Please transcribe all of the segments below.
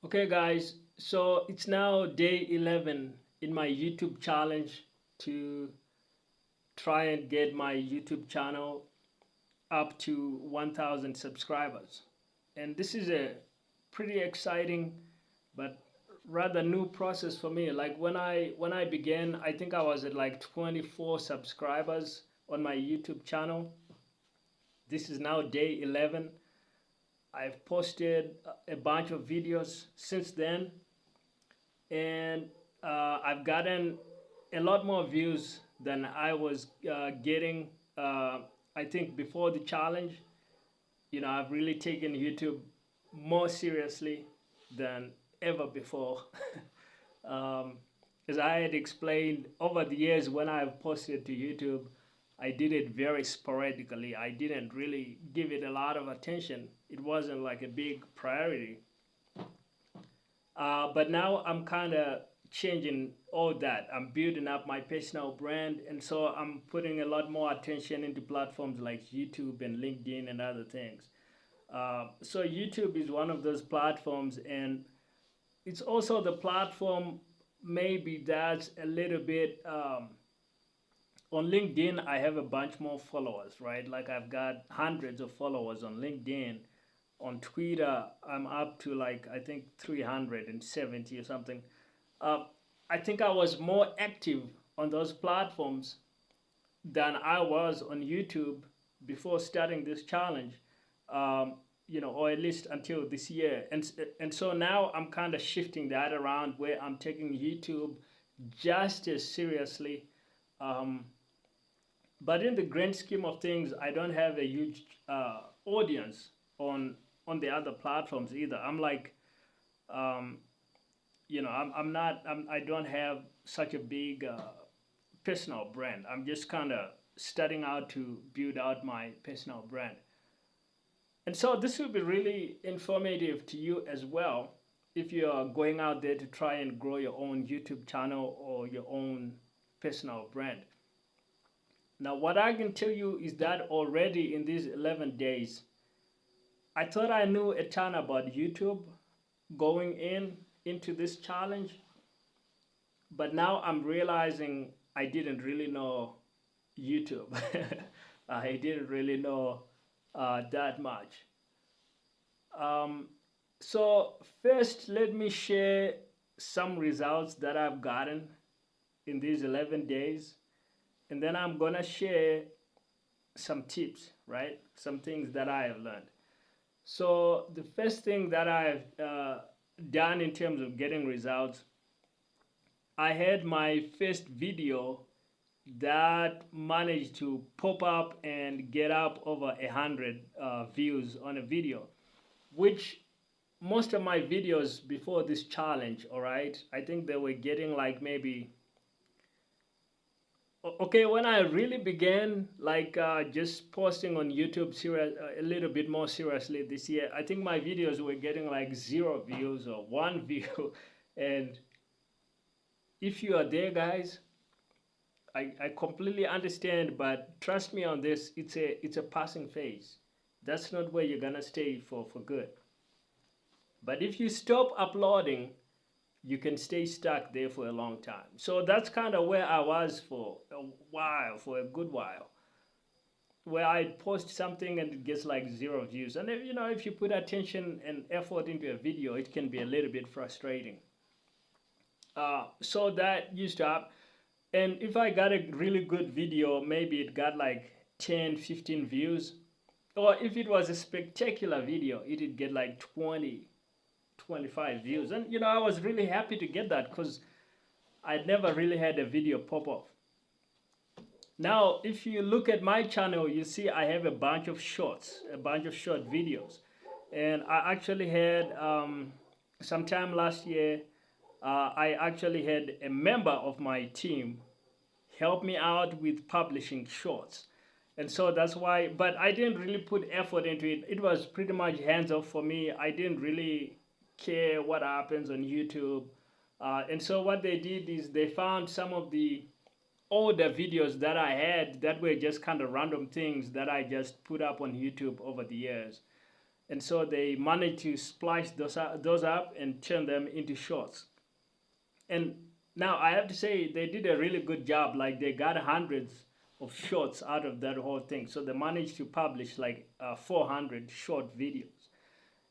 Okay guys, so it's now day 11 in my YouTube challenge to try and get my YouTube channel up to 1,000 subscribers. And this is a pretty exciting but rather new process for me. Like when I began, I think I was at like 24 subscribers on my YouTube channel. This is now day 11. I've posted a bunch of videos since then, and I've gotten a lot more views than I was getting. I think before the challenge, I've really taken YouTube more seriously than ever before. As I had explained over the years, when I've posted to YouTube, I did it very sporadically. I didn't really give it a lot of attention. It wasn't like a big priority. But now I'm kind of changing all that. I'm building up my personal brand, and so I'm putting a lot more attention into platforms like YouTube and LinkedIn and other things. So YouTube is one of those platforms, and it's also the platform maybe that's a little bit on LinkedIn. I have a bunch more followers, right? Like I've got hundreds of followers on LinkedIn. On Twitter, I'm up to like, I think 370 or something. I think I was more active on those platforms than I was on YouTube before starting this challenge, or at least until this year. And so now I'm kind of shifting that around, where I'm taking YouTube just as seriously. But in the grand scheme of things, I don't have a huge audience on the other platforms either. I'm like, I don't have such a big personal brand. I'm just kind of starting out to build out my personal brand. And so this will be really informative to you as well if you are going out there to try and grow your own YouTube channel or your own personal brand. Now, what I can tell you is that already in these 11 days, I thought I knew a ton about YouTube going into this challenge, but now I'm realizing I didn't really know YouTube. I didn't really know that much. So first, let me share some results that I've gotten in these 11 days, and then I'm gonna share some tips, right? Some things that I have learned. So the first thing that I've done in terms of getting results, I had my first video that managed to pop up and get up over 100 views on a video, which most of my videos before this challenge, all right, I think they were getting like maybe, okay, when I really began like just posting on YouTube a little bit more seriously this year, I think my videos were getting like 0 views or 1 view. And if you are there, guys, I completely understand, but trust me on this, it's a passing phase. That's not where you're gonna stay for good. But if you stop uploading, you can stay stuck there for a long time. So that's kind of where I was for a while, for a good while, where I post something and it gets like 0 views. And if you put attention and effort into a video, it can be a little bit frustrating. So that used to happen. And if I got a really good video, maybe it got like 10, 15 views. Or if it was a spectacular video, it'd get like 20, 25 views. And I was really happy to get that because I'd never really had a video pop off. Now, if you look at my channel, you see I have a bunch of shorts, a bunch of short videos. And I actually had, sometime last year, I actually had a member of my team help me out with publishing shorts. And so that's why, but I didn't really put effort into it. It was pretty much hands off for me. I didn't really care what happens on YouTube. And so what they did is they found some of the older videos that I had that were just kind of random things that I just put up on YouTube over the years. And so they managed to splice those up and turn them into shorts. And now I have to say they did a really good job. Like they got hundreds of shorts out of that whole thing. So they managed to publish like 400 short videos.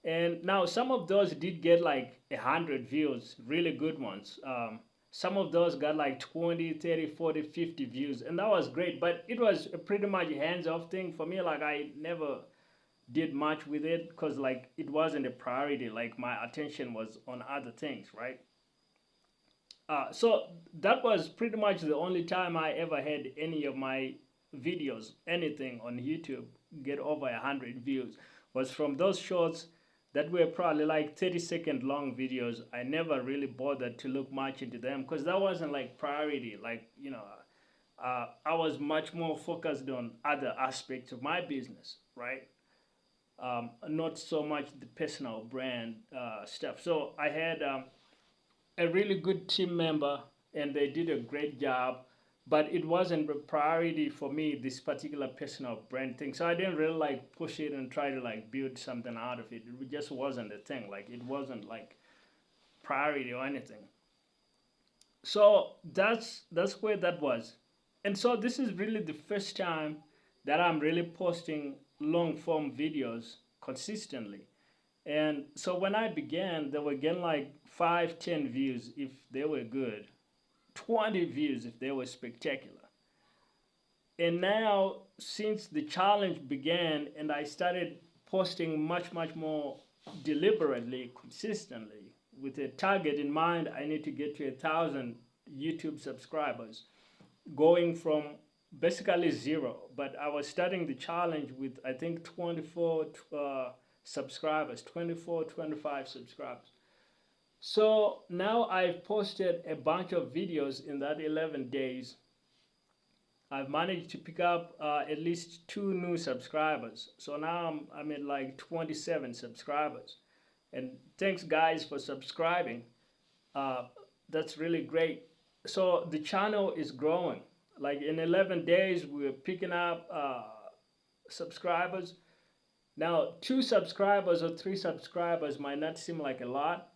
And now some of those did get like 100 views, really good ones. Some of those got like 20, 30, 40, 50 views. And that was great. But it was a pretty much hands-off thing for me. Like I never did much with it because like it wasn't a priority. Like my attention was on other things, right? So that was pretty much the only time I ever had any of my videos, anything on YouTube, get over 100 views, was from those shorts that were probably like 30-second long videos. I never really bothered to look much into them because that wasn't like priority. Like, you know, I was much more focused on other aspects of my business, right? Not so much the personal brand stuff. So I had a really good team member and they did a great job, but it wasn't a priority for me, this particular personal brand thing. So I didn't really like push it and try to like build something out of it. It just wasn't a thing. Like it wasn't like priority or anything. So that's where that was. And so this is really the first time that I'm really posting long form videos consistently. And so when I began, they were getting like 5, 10 views if they were good, 20 views if they were spectacular. And now, since the challenge began and I started posting much, much more deliberately, consistently, with a target in mind, I need to get to 1,000 YouTube subscribers, going from basically zero. But I was starting the challenge with, I think, 24 subscribers, 24, 25 subscribers. So now I've posted a bunch of videos in that 11 days. I've managed to pick up at least 2 new subscribers. So now I'm at like 27 subscribers. And thanks guys for subscribing. That's really great. So the channel is growing. Like in 11 days, we're picking up subscribers. Now, 2 subscribers or 3 subscribers might not seem like a lot,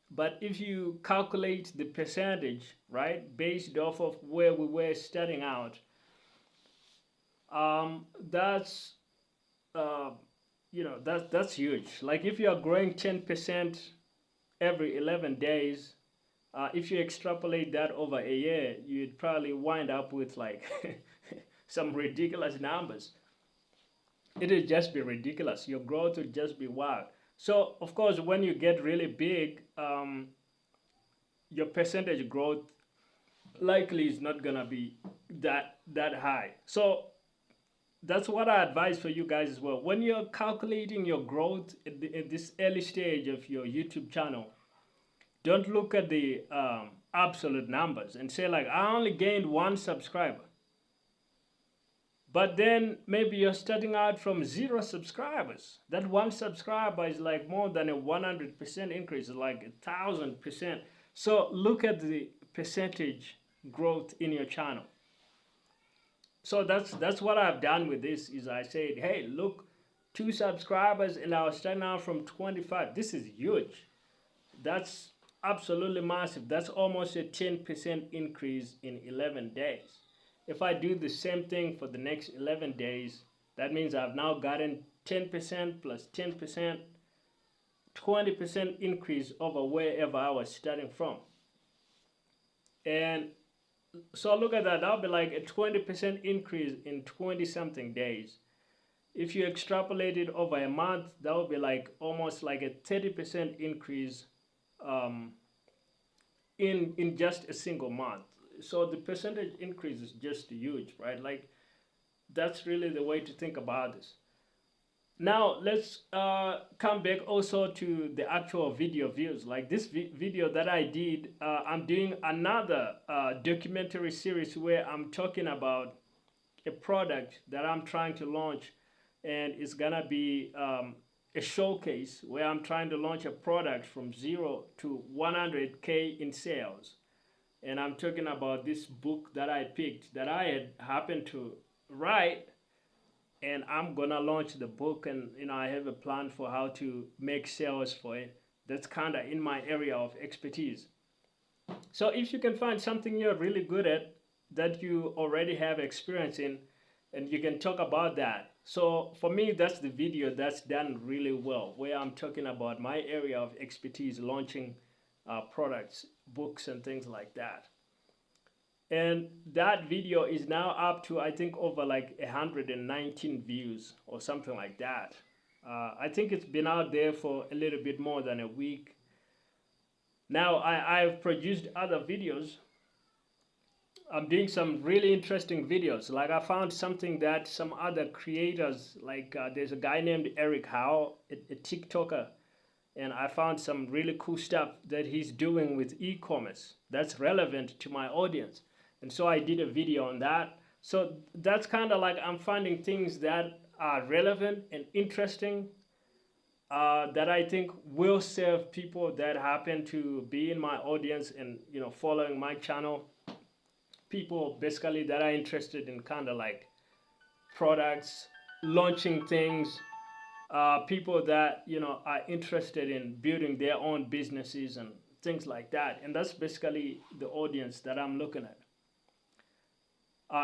but if you calculate the percentage, right, based off of where we were starting out, that's that's huge. Like if you are growing 10% every 11 days, if you extrapolate that over a year, you'd probably wind up with like some ridiculous numbers. It would just be ridiculous. Your growth would just be wild. So, of course, when you get really big, your percentage growth likely is not gonna be that high. So that's what I advise for you guys as well. When you're calculating your growth at this early stage of your YouTube channel, don't look at the absolute numbers and say like, I only gained 1 subscriber. But then maybe you're starting out from 0 subscribers. That 1 subscriber is like more than a 100% increase, like 1,000%. So look at the percentage growth in your channel. So that's what I've done with this. Is I said, hey, look, 2 subscribers, and I was starting out from 25. This is huge. That's absolutely massive. That's almost a 10% increase in 11 days. If I do the same thing for the next 11 days, that means I've now gotten 10% plus 10%, 20% increase over wherever I was starting from. And so look at that. That'll be like a 20% increase in 20-something days. If you extrapolate it over a month, that would be like almost like a 30% increase in just a single month. So the percentage increase is just huge, right? Like that's really the way to think about this. Now let's come back also to the actual video views. Like this video that I did, I'm doing another documentary series where I'm talking about a product that I'm trying to launch, and it's gonna be a showcase where I'm trying to launch a product from 0 to 100K in sales. And I'm talking about this book that I picked, that I had happened to write and I'm gonna launch the book, and I have a plan for how to make sales for it. That's kind of in my area of expertise. So if you can find something you're really good at that you already have experience in, and you can talk about that. So for me, that's the video that's done really well, where I'm talking about my area of expertise, launching products, books, and things like that. And that video is now up to, I think, over like 119 views or something like that. I think it's been out there for a little bit more than a week. Now I've produced other videos. I'm doing some really interesting videos. Like I found something that some other creators, like there's a guy named Eric Howe, a TikToker, and I found some really cool stuff that he's doing with e-commerce that's relevant to my audience. And so I did a video on that. So that's kind of like I'm finding things that are relevant and interesting, that I think will serve people that happen to be in my audience and following my channel. People basically that are interested in kind of like products, launching things, people that are interested in building their own businesses and things like that. And that's basically the audience that I'm looking at.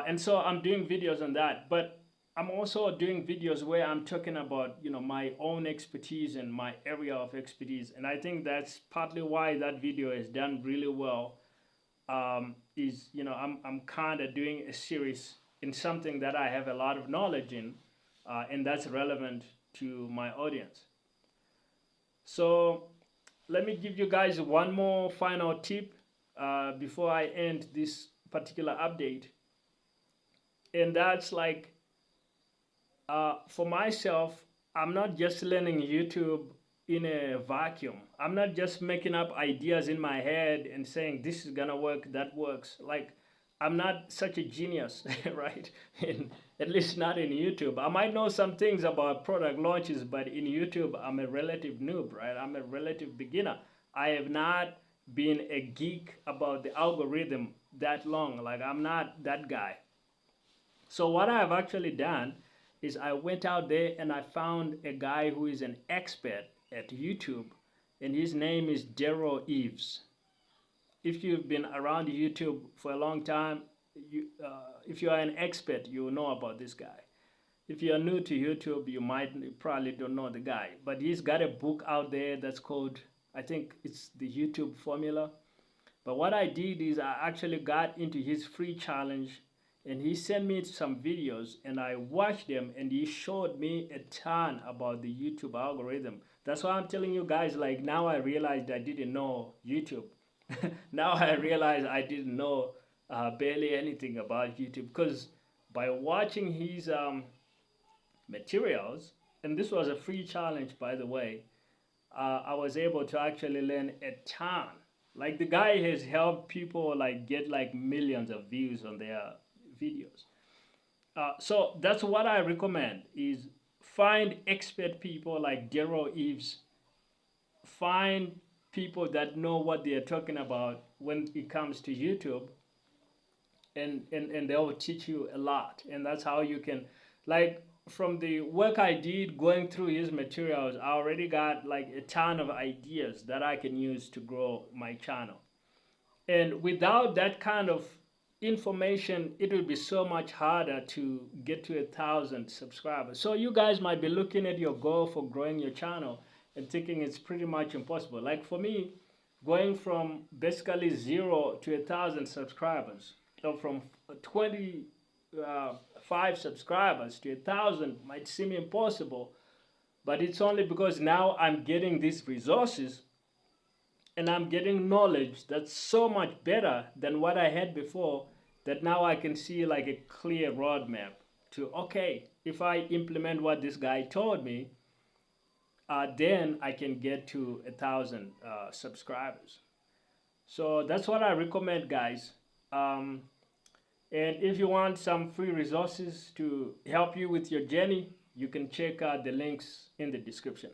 And so I'm doing videos on that, but I'm also doing videos where I'm talking about my own expertise and my area of expertise. And I think that's partly why that video is done really well. Is I'm kind of doing a series in something that I have a lot of knowledge in, and that's relevant to my audience. So let me give you guys one more final tip before I end this particular update, and that's like, for myself, I'm not just learning YouTube in a vacuum. I'm not just making up ideas in my head and saying this is gonna work, that works. Like, I'm not such a genius, right? At least not in YouTube. I might know some things about product launches, but in YouTube, I'm a relative noob, right? I'm a relative beginner. I have not been a geek about the algorithm that long. Like, I'm not that guy. So what I have actually done is I went out there and I found a guy who is an expert at YouTube, and his name is Derral Eves. If you've been around YouTube for a long time, if you are an expert, you will know about this guy. If you are new to YouTube, you probably don't know the guy, but he's got a book out there that's called, I think it's the YouTube Formula. But what I did is I actually got into his free challenge, and he sent me some videos and I watched them, and he showed me a ton about the YouTube algorithm. That's why I'm telling you guys, like, now I realized I didn't know YouTube. Now I realize I didn't know barely anything about YouTube, because by watching his materials, and this was a free challenge, by the way, I was able to actually learn a ton. Like, the guy has helped people like get like millions of views on their videos. So that's what I recommend, is find expert people like Derral Eves. Find people that know what they're talking about when it comes to YouTube, and they will teach you a lot. And that's how you can, like, from the work I did going through his materials, I already got like a ton of ideas that I can use to grow my channel. And without that kind of information, it will be so much harder to get to 1,000 subscribers. So you guys might be looking at your goal for growing your channel and thinking it's pretty much impossible. Like for me, going from basically 0 to 1,000 subscribers, so from 25 subscribers to 1,000 might seem impossible, but it's only because now I'm getting these resources and I'm getting knowledge that's so much better than what I had before, that now I can see like a clear roadmap to, okay, if I implement what this guy told me, then I can get to 1,000 subscribers. So that's what I recommend, guys. And if you want some free resources to help you with your journey, you can check out the links in the description.